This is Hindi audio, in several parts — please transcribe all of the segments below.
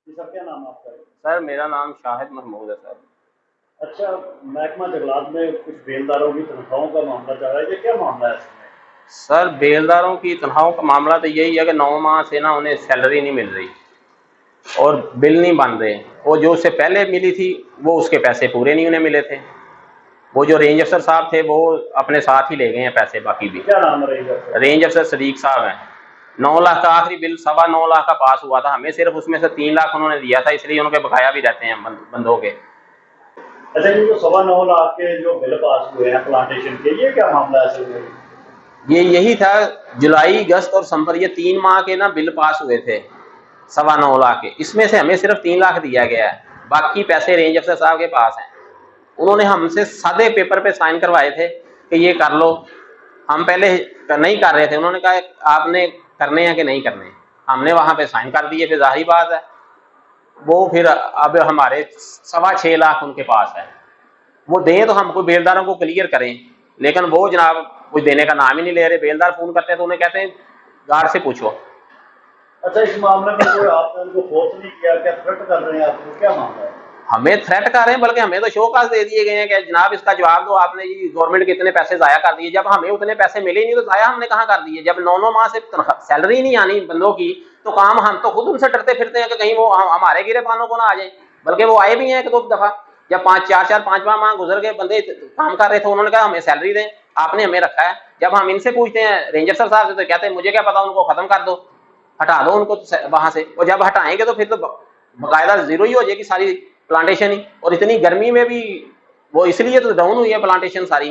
जी सर, क्या नाम है आपका? सर मेरा नाम शाहिद महमूद है सर। अच्छा, महकमा जंगलात में कुछ बेलदारों की तनख्वाहों का मामला चल रहा है, ये क्या मामला है इसमें? सर बेलदारों की तनख्वाहों का मामला तो यही है कि 9 माह से ना उन्हें सैलरी नहीं मिल रही और बिल नहीं बन रहे। वो जो उससे पहले मिली थी वो उसके पैसे पूरे नहीं उन्हें मिले थे। वो जो रेंज अफसर साहब थे वो अपने साथ ही ले गए हैं पैसे बाकी भी। क्या नाम है रही अफसर रेंज साहब? अफसर सदीक साहब हैं। 9 लाख का आखिरी बिल 9.25 लाख का पास हुआ था, हमें सिर्फ उसमें से 3 लाख उन्होंने दिया था, इसलिए उनके बकाया भी रहते हैं बंदों के। अच्छा, ये जो 9.25 लाख के जो बिल पास हुए हैं प्लांटेशन के, ये क्या मामला है असल में? ये यही था, जुलाई अगस्त और सितंबर ये 3 माह के ना बिल पास हुए थे 9.25 लाख के। इसमें से हमें सिर्फ 3 लाख दिया गया है, बाकी पैसे रेंज अफसर साहब के पास हैं। उन्होंने हमसे सादे पेपर पे साइन करवाए थे कि ये कर लो। हम पहले नहीं कर रहे थे, उन्होंने कहा आपने करने हैं कि नहीं करने। हमने वहां पे साइन कर दिए, फिर जाहिर बात है वो फिर अब हमारे 6.25 लाख उनके पास है। वो दें तो हमको बेलदारों को क्लियर करें, लेकिन वो जनाब कुछ देने का नाम ही नहीं ले रहे। बेलदार फोन करते हैं तो उन्हें कहते हैं गार्ड से पूछो। अच्छा, इस मामले में कोई आपने उनको फोर्स नहीं किया? क्या थ्रेट कर रहे हैं आपको, क्या मामला है? हमें थ्रेट कर रहे हैं, बल्कि हमें तो शोकाज दे दिए गए हैं कि जनाब इसका जवाब दो, आपने जी गवर्नमेंट के इतने पैसे जाया कर दिए। जब हमें उतने पैसे मिले नहीं तो जाया हमने कहाँ कर दिए? जब 9 9 माह से सैलरी नहीं आनी बंदों की तो काम हम तो खुद उनसे डरते फिरते हैं कि कहीं वो हमारे गिरे पानों को ना आ जाए। बल्कि वो आए भी हैं कि 2 दफा, जब 5 4 4 5 5 माह गुजर गए, बंदे काम कर रहे थे, उन्होंने कहा हमें सैलरी दें, आपने हमें रखा है। जब हम इनसे पूछते हैं रेंजर साहब से तो कहते हैं मुझे क्या पता, उनको खत्म कर दो, हटा दो उनको वहां से। और जब हटाएंगे तो फिर तो बाकायदा जीरो ही हो जाएगी सारी प्लांटेशन ही। और इतनी गर्मी में भी वो इसलिए तो डाउन हुई है प्लांटेशन सारी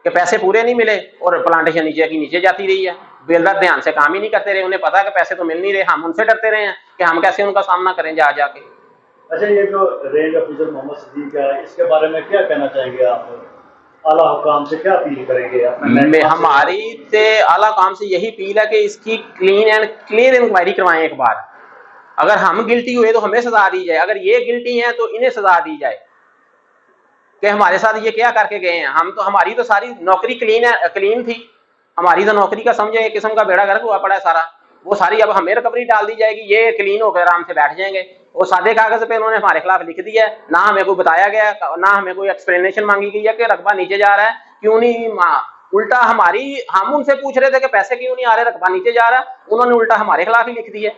कि पैसे पूरे नहीं मिले और प्लांटेशन नीचे की नीचे जाती रही है। बेलदार ध्यान से काम ही नहीं करते रहे, उन्हें पता है कि पैसे तो मिल नहीं रहे। हम उनसे डरते रहे हैं कि हम कैसे उनका सामना करें जा जाके। अच्छा, ये जो रेंज ऑफिसर मोहम्मद सदीक है, इसके बारे में क्या कहना चाहेंगे आप? आला हुकाम से क्या अपील करेंगे अपने महकमा से? हमारी ते आला काम से यही अपील है कि इसकी क्लीन एंड क्लियर इंक्वायरी करवाएं एक बार। अगर हम गिल्टी हुए तो हमें सजा दी जाए, अगर ये गिल्टी हैं तो इन्हें सजा दी जाए कि हमारे साथ ये क्या करके गए हैं। हम तो, हमारी तो सारी नौकरी क्लीन थी। हमारी तो नौकरी का समझे एक किस्म का बेड़ा गर्क हुआ पड़ा है सारा। वो सारी अब हमें रिकवरी डाल दी जाएगी, ये क्लीन होकर आराम से बैठ जाएंगे। वो सादे कागज पे उन्होंने हमारे खिलाफ लिख दिया है, ना हमें कोई बताया गया, ना हमें कोई एक्सप्लेनेशन मांगी गई है कि रकबा नीचे जा रहा है क्यों नहीं। उल्टा हम उनसे पूछ रहे थे कि पैसे क्यों नहीं आ रहे, रकबा नीचे जा रहा है, उन्होंने उल्टा हमारे खिलाफ ही लिख दिया।